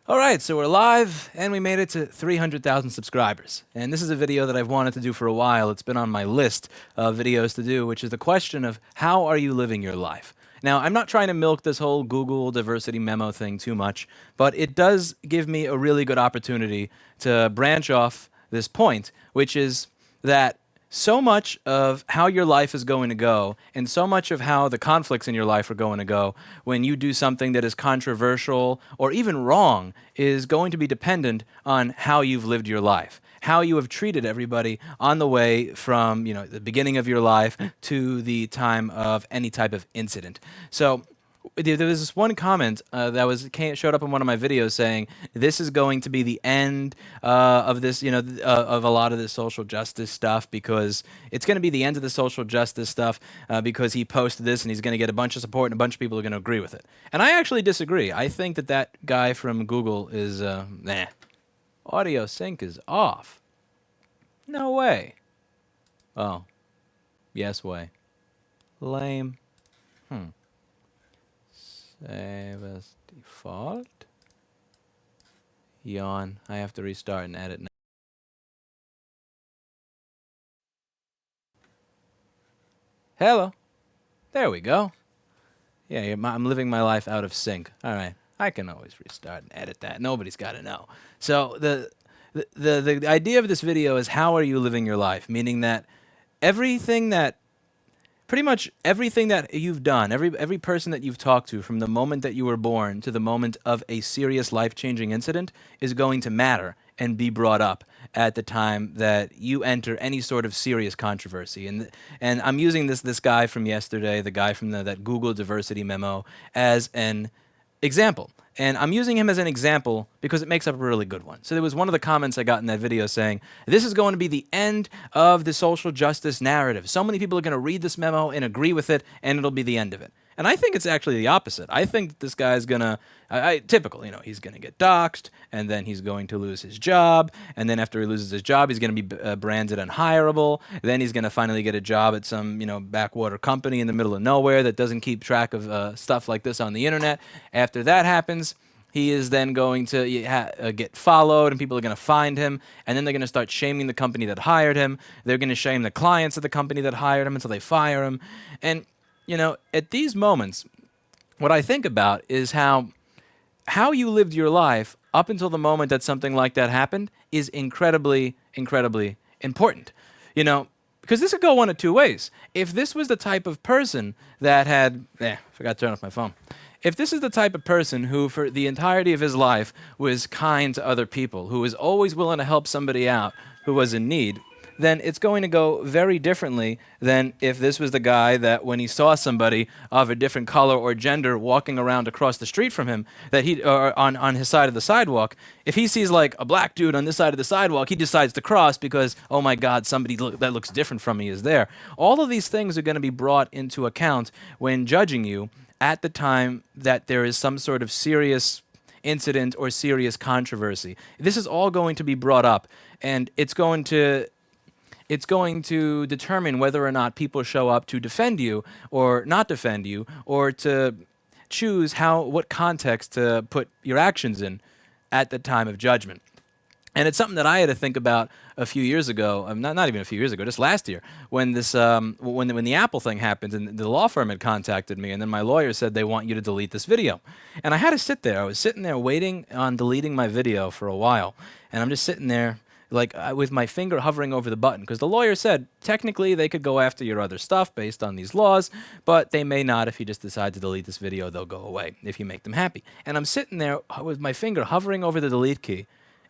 All right, so we're live, and we made it to 300,000 subscribers. And this is a video that I've wanted to do for a while. It's been on my list of videos to do, which is the question of how are you living your life? Now, I'm not trying to milk this whole Google diversity memo thing too much, but it does give me a really good opportunity to branch off this point, which is that so much of how your life is going to go and so much of how the conflicts in your life are going to go when you do something that is controversial or even wrong is going to be dependent on how you've lived your life, how you have treated everybody on the way from, the beginning of your life to the time of any type of incident. So there was this one comment showed up in one of my videos saying this is going to be the end of this, of a lot of this social justice stuff, because it's going to be the end of the social justice stuff because he posted this and he's going to get a bunch of support and a bunch of people are going to agree with it. And I actually disagree. I think that guy from Google is audio sync is off. No way. Oh, yes way. Lame. Save as default. Yawn. I have to restart and edit now. Hello. There we go. Yeah, I'm living my life out of sync. All right. I can always restart and edit that. Nobody's got to know. So the idea of this video is how are you living your life? Meaning that pretty much everything that you've done, every person that you've talked to from the moment that you were born to the moment of a serious life-changing incident is going to matter and be brought up at the time that you enter any sort of serious controversy. And I'm using this guy from yesterday, the guy from that Google diversity memo, as an example. And I'm using him as an example because it makes up a really good one. So there was one of the comments I got in that video saying, this is going to be the end of the social justice narrative. So many people are going to read this memo and agree with it, and it'll be the end of it. And I think it's actually the opposite. I think that this guy's going to, typical, he's going to get doxxed, and then he's going to lose his job, and then after he loses his job, he's going to be branded unhireable, then he's going to finally get a job at some, backwater company in the middle of nowhere that doesn't keep track of stuff like this on the internet. After that happens, he is then going to get followed, and people are going to find him, and then they're going to start shaming the company that hired him. They're going to shame the clients of the company that hired him until they fire him. And at these moments, what I think about is how you lived your life up until the moment that something like that happened is incredibly, incredibly important. Because this could go one of two ways. If this was the type of person that forgot to turn off my phone. If this is the type of person who, for the entirety of his life, was kind to other people, who was always willing to help somebody out who was in need, then it's going to go very differently than if this was the guy that when he saw somebody of a different color or gender walking around across the street from him, or on his side of the sidewalk, if he sees like a black dude on this side of the sidewalk, he decides to cross because, oh my God, somebody that looks different from me is there. All of these things are going to be brought into account when judging you at the time that there is some sort of serious incident or serious controversy. This is all going to be brought up, and it's going to determine whether or not people show up to defend you or not defend you, or to choose what context to put your actions in at the time of judgment. And it's something that I had to think about a few years ago, not even a few years ago, just last year, when when the Apple thing happened, and the law firm had contacted me, and then my lawyer said they want you to delete this video. And I had to sit there. I was sitting there waiting on deleting my video for a while, and I'm just sitting there with my finger hovering over the button, because the lawyer said technically they could go after your other stuff based on these laws, but they may not. If you just decide to delete this video, they'll go away if you make them happy. And I'm sitting there with my finger hovering over the delete key.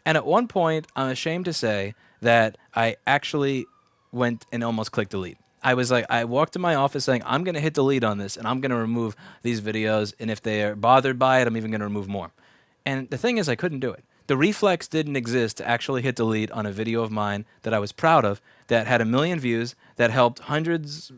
And at one point, I'm ashamed to say that I actually went and almost clicked delete. I walked to my office saying, I'm going to hit delete on this, and I'm going to remove these videos, and if they're bothered by it, I'm even going to remove more. And the thing is, I couldn't do it. The reflex didn't exist to actually hit delete on a video of mine that I was proud of, that had 1 million views, that helped hundreds,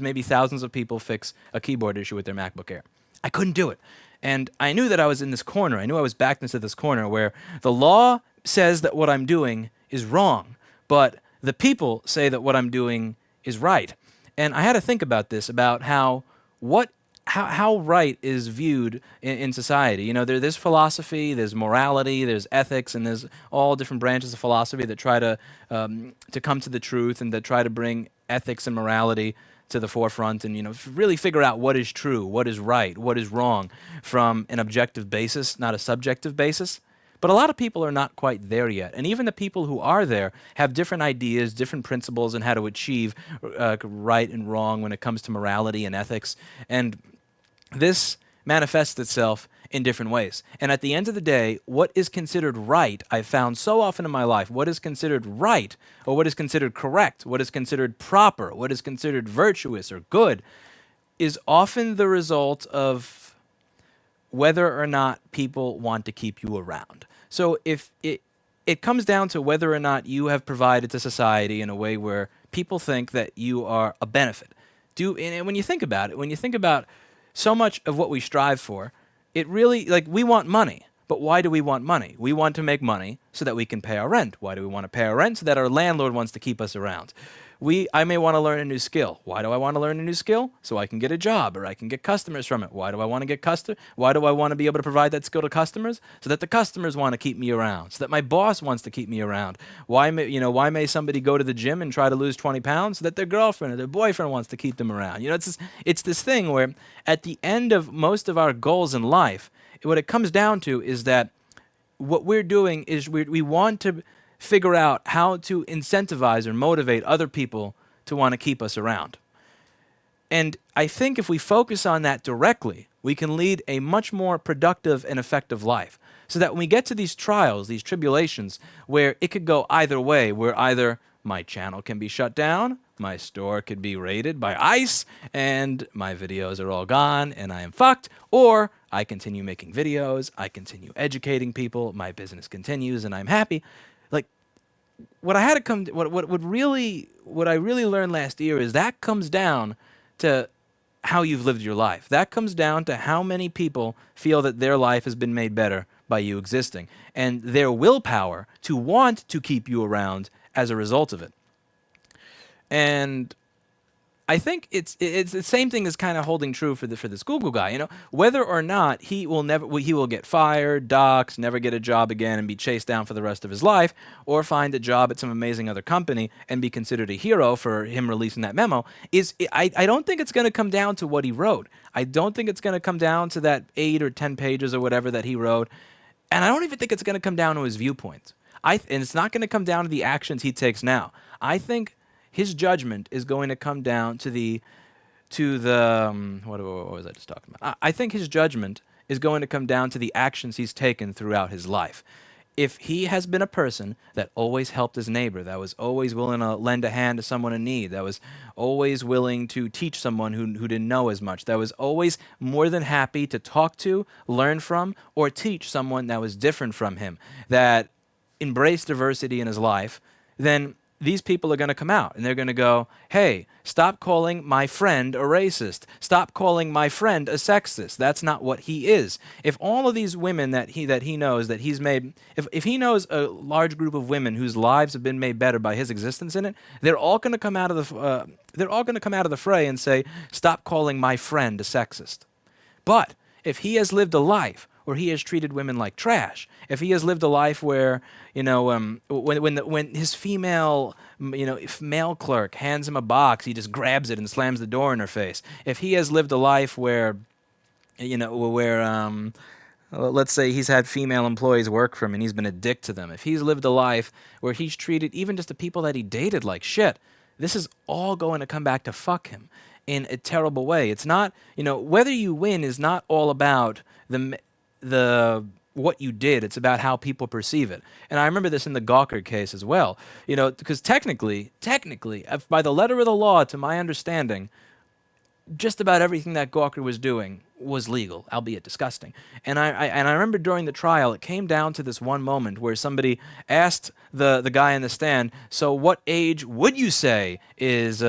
maybe thousands of people fix a keyboard issue with their MacBook Air. I couldn't do it. And I knew that I was in this corner. I knew I was backed into this corner where the law says that what I'm doing is wrong, but the people say that what I'm doing is right. And I had to think about this, about how what how right is viewed in society. You know, there's philosophy, there's morality, there's ethics, and there's all different branches of philosophy that try to come to the truth and that try to bring ethics and morality to the forefront, and really figure out what is true, what is right, what is wrong, from an objective basis, not a subjective basis. But a lot of people are not quite there yet. And even the people who are there have different ideas, different principles on how to achieve right and wrong when it comes to morality and ethics. And this manifests itself in different ways. And at the end of the day, what is considered right, I've found so often in my life, what is considered right, or what is considered correct, what is considered proper, what is considered virtuous or good, is often the result of whether or not people want to keep you around. So if it comes down to whether or not you have provided to society in a way where people think that you are a benefit. And when you think about it, when you think about so much of what we strive for, it really, like, we want money. But why do we want money? We want to make money so that we can pay our rent. Why do we want to pay our rent? So that our landlord wants to keep us around. I may want to learn a new skill. Why do I want to learn a new skill? So I can get a job or I can get customers from it. Why do I want to get Why do I want to be able to provide that skill to customers? So that the customers want to keep me around. So that my boss wants to keep me around. Why may somebody go to the gym and try to lose 20 pounds? So that their girlfriend or their boyfriend wants to keep them around. It's this thing where at the end of most of our goals in life, what it comes down to is that what we're doing is we want to figure out how to incentivize or motivate other people to want to keep us around. And I think if we focus on that directly, we can lead a much more productive and effective life. So that when we get to these trials, these tribulations, where it could go either way, where either my channel can be shut down, my store could be raided by ICE, and my videos are all gone, and I am fucked, or I continue making videos, I continue educating people, my business continues, and I'm happy. Like, what I really learned last year is that comes down to how you've lived your life. That comes down to how many people feel that their life has been made better by you existing, and their willpower to want to keep you around as a result of it. And I think it's the same thing as kind of holding true for this Google guy. Whether or not he will get fired, doxxed, never get a job again, and be chased down for the rest of his life, or find a job at some amazing other company and be considered a hero for him releasing that memo. I don't think it's going to come down to what he wrote. I don't think it's going to come down to that 8 or 10 pages or whatever that he wrote, and I don't even think it's going to come down to his viewpoint. And it's not going to come down to the actions he takes now. I think his judgment is going to come down to the what was I just talking about? I think his judgment is going to come down to the actions he's taken throughout his life. If he has been a person that always helped his neighbor, that was always willing to lend a hand to someone in need, that was always willing to teach someone who didn't know as much, that was always more than happy to talk to, learn from, or teach someone that was different from him, that embraced diversity in his life, then these people are going to come out and they're going to go, hey, stop calling my friend a racist. Stop calling my friend a sexist. That's not what he is. If all of these women that he knows that he's made, if he knows a large group of women whose lives have been made better by his existence in it, they're all going to come out of the fray and say, stop calling my friend a sexist. But if he has lived a life where he has treated women like trash, if he has lived a life where, when his female, male clerk hands him a box, he just grabs it and slams the door in her face. If he has lived a life where, let's say he's had female employees work for him and he's been a dick to them. If he's lived a life where he's treated even just the people that he dated like shit, this is all going to come back to fuck him in a terrible way. It's not, whether you win is not all about the what you did. It's about how people perceive it. And I remember this in the Gawker case as well. Because technically, by the letter of the law, to my understanding, just about everything that Gawker was doing was legal, albeit disgusting. And I remember during the trial, it came down to this one moment where somebody asked the guy in the stand, so what age would you say is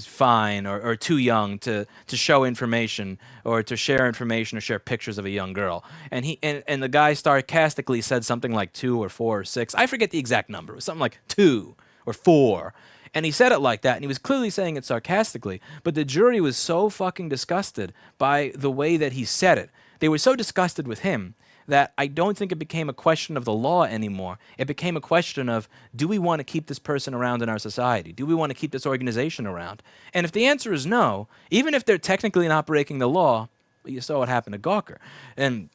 fine or too young to show information or to share information or share pictures of a young girl? And the guy sarcastically said something like 2 or 4 or 6. I forget the exact number. It was something like 2 or 4. And he said it like that, and he was clearly saying it sarcastically, but the jury was so fucking disgusted by the way that he said it. They were so disgusted with him that I don't think it became a question of the law anymore. It became a question of, do we want to keep this person around in our society? Do we want to keep this organization around? And if the answer is no, even if they're technically not breaking the law, you saw what happened to Gawker. And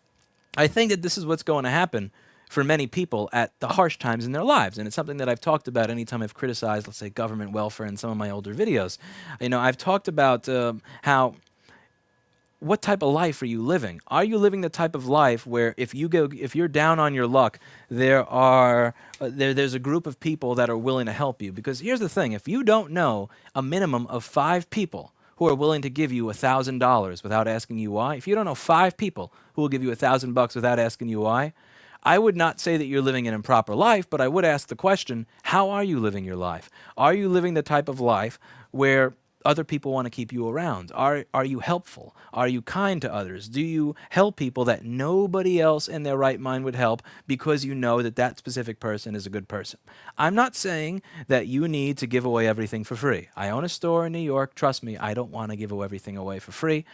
I think that this is what's going to happen for many people at the harsh times in their lives. And it's something that I've talked about anytime I've criticized, let's say, government welfare in some of my older videos. I've talked about how what type of life are you living? Are you living the type of life where if you're down on your luck, there's a group of people that are willing to help you? Because here's the thing: if you don't know a minimum of 5 people who are willing to give you $1,000 without asking you why, if you don't know 5 people who will give you $1,000 without asking you why, I would not say that you're living an improper life, but I would ask the question: how are you living your life? Are you living the type of life where other people want to keep you around? Are you helpful? Are you kind to others? Do you help people that nobody else in their right mind would help because you know that that specific person is a good person? I'm not saying that you need to give away everything for free. I own a store in New York. Trust me, I don't want to give everything away for free.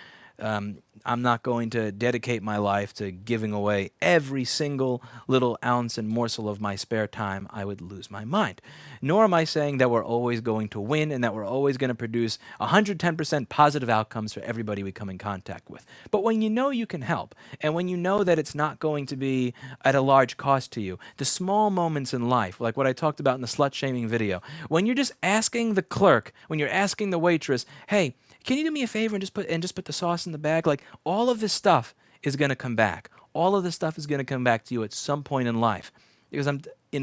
I'm not going to dedicate my life to giving away every single little ounce and morsel of my spare time. I would lose my mind. Nor am I saying that we're always going to win and that we're always going to produce 110% positive outcomes for everybody we come in contact with. But when you know you can help, and when you know that it's not going to be at a large cost to you, the small moments in life, like what I talked about in the slut-shaming video, when you're just asking the clerk, when you're asking the waitress, hey, can you do me a favor and just put the sauce in the bag? Like, all of this stuff is going to come back. All of this stuff is going to come back to you at some point in life. Because you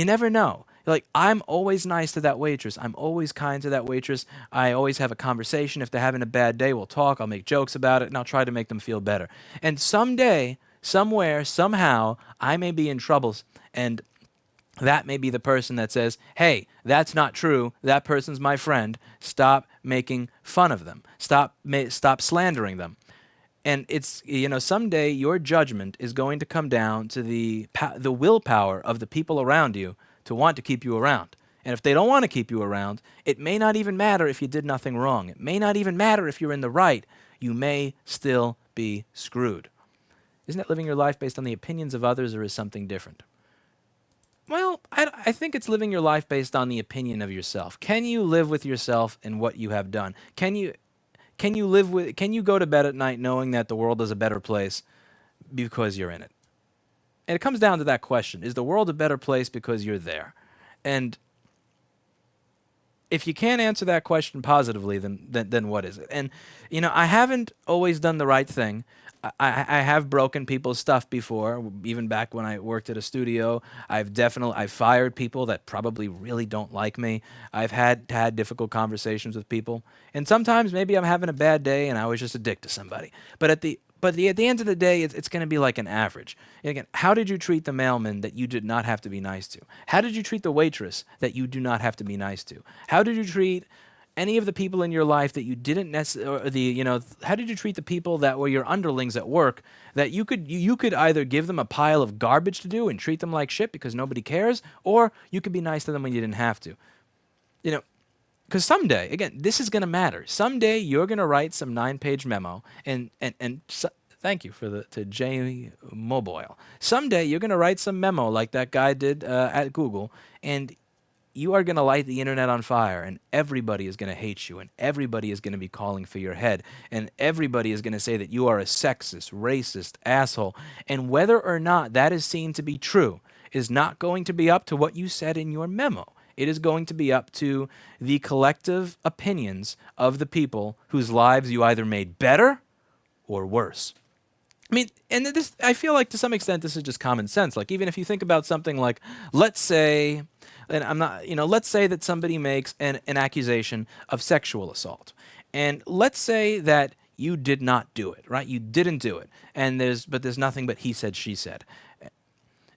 never know. Like, I'm always nice to that waitress. I'm always kind to that waitress. I always have a conversation. If they're having a bad day, we'll talk. I'll make jokes about it, and I'll try to make them feel better. And someday, somewhere, somehow, I may be in trouble, and that may be the person that says, hey, that's not true. That person's my friend. Stop making fun of them. Stop slandering them. And it's, someday your judgment is going to come down to the willpower of the people around you to want to keep you around. And if they don't want to keep you around, it may not even matter if you did nothing wrong. It may not even matter if you're in the right. You may still be screwed. Isn't it living your life based on the opinions of others, or is something different? Well, I think it's living your life based on the opinion of yourself. Can you live with yourself and what you have done? Can you go to bed at night knowing that the world is a better place because you're in it? And it comes down to that question: is the world a better place because you're there? And if you can't answer that question positively, then what is it? And I haven't always done the right thing. I have broken people's stuff before, even back when I worked at a studio. I've fired people that probably really don't like me. I've had difficult conversations with people. And sometimes maybe I'm having a bad day and I was just a dick to somebody. But at the end of the day, it's going to be like an average. And again, how did you treat the mailman that you did not have to be nice to? How did you treat the waitress that you do not have to be nice to? How did you treat any of the people in your life that you didn't necessarily, how did you treat the people that were your underlings at work that you could either give them a pile of garbage to do and treat them like shit because nobody cares, or you could be nice to them when you didn't have to? Because someday, again, this is going to matter. Someday you're going to write some 9-page memo, and thank you to Jay Mobile. Someday you're going to write some memo like that guy did at Google, and you are going to light the internet on fire, and everybody is going to hate you, and everybody is going to be calling for your head, and everybody is going to say that you are a sexist, racist, asshole. And whether or not that is seen to be true is not going to be up to what you said in your memo. It is going to be up to the collective opinions of the people whose lives you either made better or worse. I mean, and this, I feel like to some extent this is just common sense. Like, even if you think about something like, let's say that somebody makes an accusation of sexual assault. And let's say that you did not do it, right? You didn't do it. And there's nothing but he said, she said.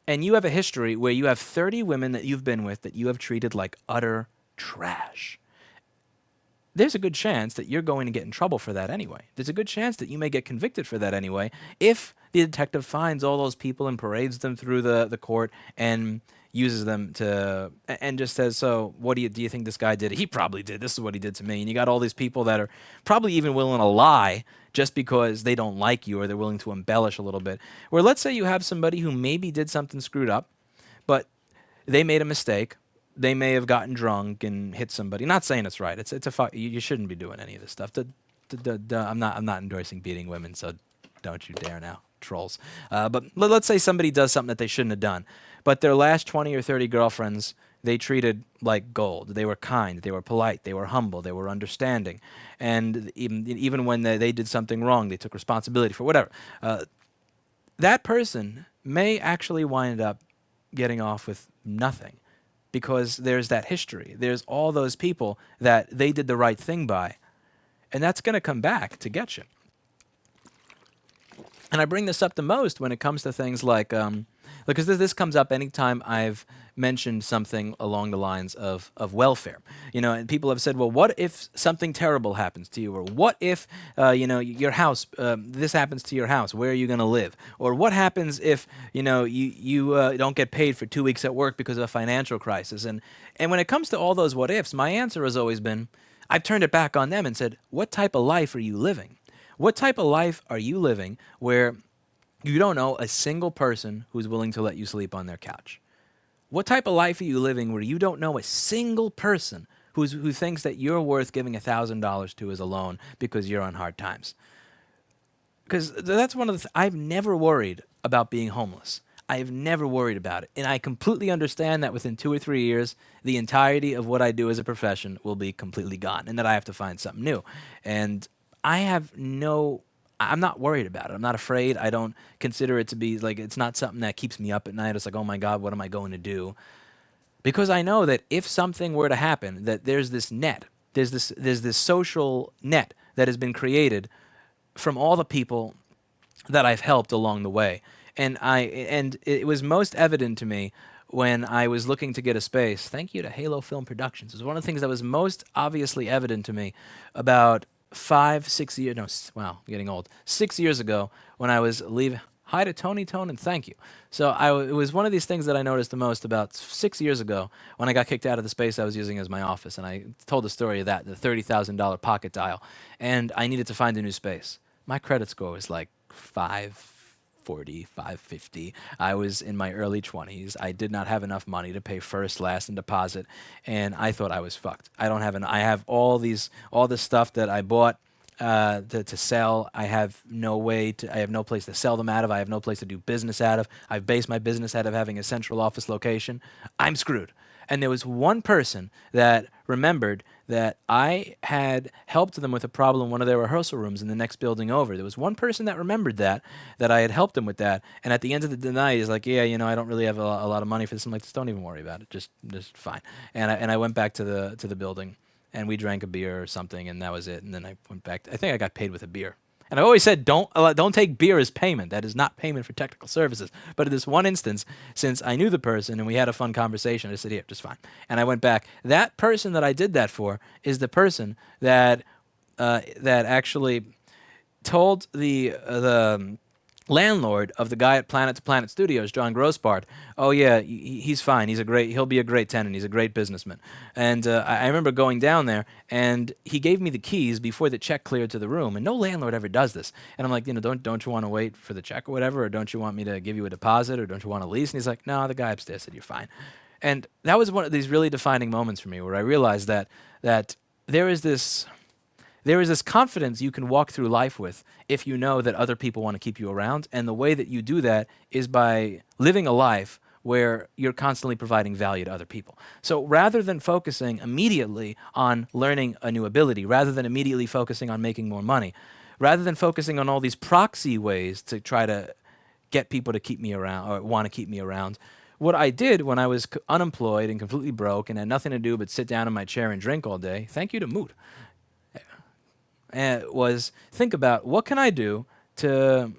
And you have a history where you have 30 women that you've been with that you have treated like utter trash. There's a good chance that you're going to get in trouble for that anyway. There's a good chance that you may get convicted for that anyway if the detective finds all those people and parades them through the court and uses them to and just says, so what do you think this guy did? He probably did. This is what he did to me. And you got all these people that are probably even willing to lie just because they don't like you, or they're willing to embellish a little bit. Where let's say you have somebody who maybe did something screwed up, but they made a mistake. They may have gotten drunk and hit somebody. Not saying it's right. You shouldn't be doing any of this stuff. I'm not endorsing beating women, so don't you dare now, trolls. But let's say somebody does something that they shouldn't have done, but their last 20 or 30 girlfriends they treated like gold. They were kind. They were polite. They were humble. They were understanding, and even when they did something wrong, they took responsibility for whatever. That person may actually wind up getting off with nothing, because there's that history. There's all those people that they did the right thing by, and that's going to come back to get you. And I bring this up the most when it comes to things like, because this comes up anytime I've mentioned something along the lines of welfare. And people have said, well, what if something terrible happens to you? Or what if, your house, this happens to your house? Where are you going to live? Or what happens if, you don't get paid for 2 weeks at work because of a financial crisis? And when it comes to all those what ifs, my answer has always been, I've turned it back on them and said, what type of life are you living? What type of life are you living where you don't know a single person who's willing to let you sleep on their couch? What type of life are you living where you don't know a single person who thinks that you're worth giving $1,000 to as a loan because you're on hard times? Because that's one of the I've never worried about being homeless. I've never worried about it. And I completely understand that within 2 or 3 years, the entirety of what I do as a profession will be completely gone and that I have to find something new. And I'm not worried about it. I'm not afraid. I don't consider it to be like, it's not something that keeps me up at night. It's like, oh my God, what am I going to do? Because I know that if something were to happen, that there's this net, there's this social net that has been created from all the people that I've helped along the way. And it was most evident to me when I was looking to get a space. Thank you to Halo Film Productions. It was one of the things that was most obviously evident to me about 6 years, I'm getting old. 6 years ago when I was leaving. Hi to Tony Tone, and thank you. So it was one of these things that I noticed the most about 6 years ago when I got kicked out of the space I was using as my office. And I told the story of that, the $30,000 pocket dial. And I needed to find a new space. My credit score was like 540, 550. I was in my early 20s. I did not have enough money to pay first, last, and deposit, and I thought I was fucked. I have all this stuff that I bought to sell. I have no place to sell them out of. I have no place to do business out of. I've based my business out of having a central office location. I'm screwed. And there was one person that remembered that I had helped them with a problem in one of their rehearsal rooms in the next building over. There was one person that remembered that I had helped them with that. And at the end of the night, he's like, yeah, I don't really have a lot of money for this. I'm like, just don't even worry about it. Just fine. And I went back to the building, and we drank a beer or something, and that was it. And then I went back. I think I got paid with a beer. And I always said, don't take beer as payment. That is not payment for technical services. But in this one instance, since I knew the person and we had a fun conversation, I said, here, just fine. And I went back. That person that I did that for is the person that actually told the landlord of the guy at Planet to Planet Studios, John Grosspart, oh yeah, he's fine. He'll be a great tenant. He's a great businessman. And I remember going down there, and he gave me the keys before the check cleared to the room. And no landlord ever does this. And I'm like, don't you want to wait for the check or whatever, or don't you want me to give you a deposit, or don't you want to lease? And he's like, no, the guy upstairs said you're fine. And that was one of these really defining moments for me, where I realized that there is this confidence you can walk through life with if you know that other people want to keep you around. And the way that you do that is by living a life where you're constantly providing value to other people. So rather than focusing immediately on learning a new ability, rather than immediately focusing on making more money, rather than focusing on all these proxy ways to try to get people to keep me around or want to keep me around, what I did when I was unemployed and completely broke and had nothing to do but sit down in my chair and drink all day, thank you to Mood, was think about what can I do to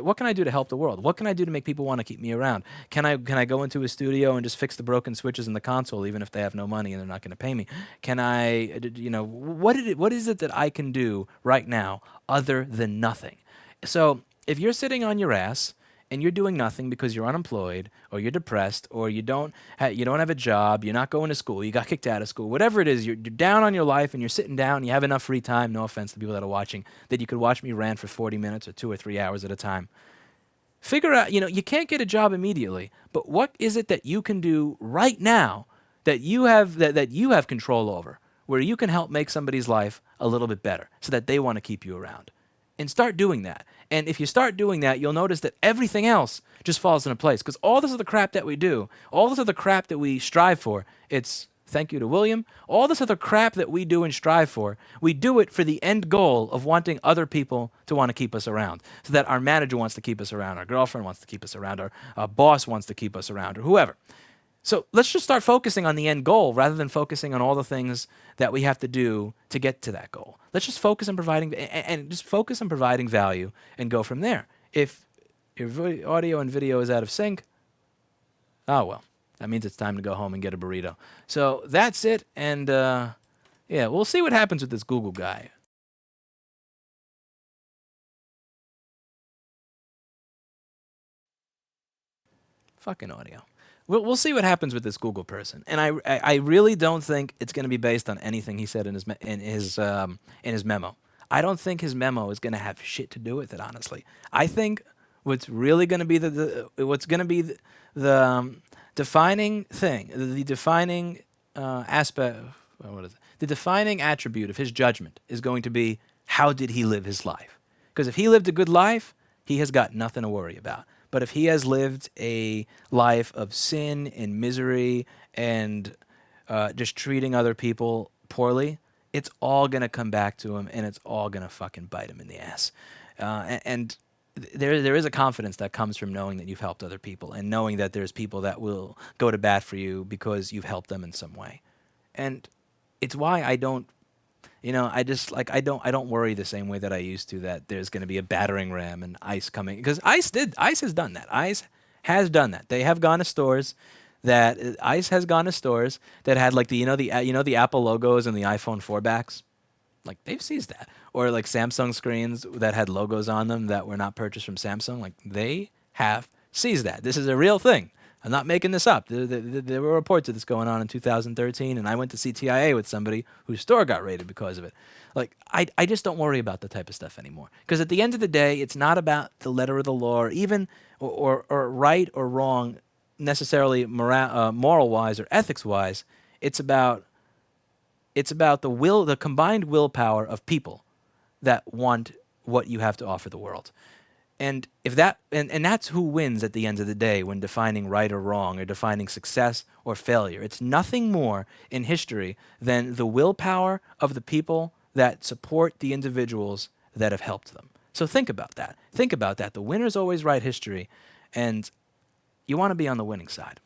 what can I do to help the world? What can I do to make people want to keep me around? Can I go into a studio and just fix the broken switches in the console even if they have no money and they're not going to pay me? Can I, what is it that I can do right now other than nothing? So if you're sitting on your ass and you're doing nothing because you're unemployed or you're depressed or you don't have a job, you're not going to school, you got kicked out of school, whatever it is, you're down on your life and you're sitting down and you have enough free time, no offense to people that are watching, that you could watch me rant for 40 minutes or 2 or 3 hours at a time. Figure out, you can't get a job immediately, but what is it that you can do right now that you have that you have control over, where you can help make somebody's life a little bit better so that they want to keep you around? And start doing that. And if you start doing that, you'll notice that everything else just falls into place. Because all this other crap that we do, all this other crap that we strive for, it's, thank you to William, all this other crap that we do and strive for, we do it for the end goal of wanting other people to want to keep us around. So that our manager wants to keep us around, our girlfriend wants to keep us around, our boss wants to keep us around, or whoever. So let's just start focusing on the end goal rather than focusing on all the things that we have to do to get to that goal. Let's just focus on providing and just focus on providing value and go from there. If your audio and video is out of sync, oh well, that means it's time to go home and get a burrito. So that's it, and yeah, we'll see what happens with this Google guy. Fucking audio. We'll see what happens with this Google person, and I really don't think it's going to be based on anything he said in his memo. I don't think his memo is going to have shit to do with it. Honestly, I think what's really going to be the defining thing, the defining aspect. What is it? The defining attribute of his judgment is going to be how did he live his life? Because if he lived a good life, he has got nothing to worry about. But if he has lived a life of sin and misery and just treating other people poorly, it's all going to come back to him, and it's all going to fucking bite him in the ass. And there is a confidence that comes from knowing that you've helped other people and knowing that there's people that will go to bat for you because you've helped them in some way. And it's why I don't I don't worry the same way that I used to, that there's going to be a battering ram and ICE coming, because ICE has done that. ICE has done that. They have gone to stores ICE has gone to stores that had like the Apple logos and the iPhone 4 backs. Like, they've seized that. Or like Samsung screens that had logos on them that were not purchased from Samsung. Like, they have seized that. This is a real thing. I'm not making this up. There were reports of this going on in 2013, and I went to CTIA with somebody whose store got raided because of it. Like, I just don't worry about the type of stuff anymore. Because at the end of the day, it's not about the letter of the law, or even or right or wrong, necessarily moral-wise or ethics-wise. It's about the combined willpower of people that want what you have to offer the world. And if and that's who wins at the end of the day when defining right or wrong or defining success or failure. It's nothing more in history than the willpower of the people that support the individuals that have helped them. So think about that. Think about that. The winners always write history, and you want to be on the winning side.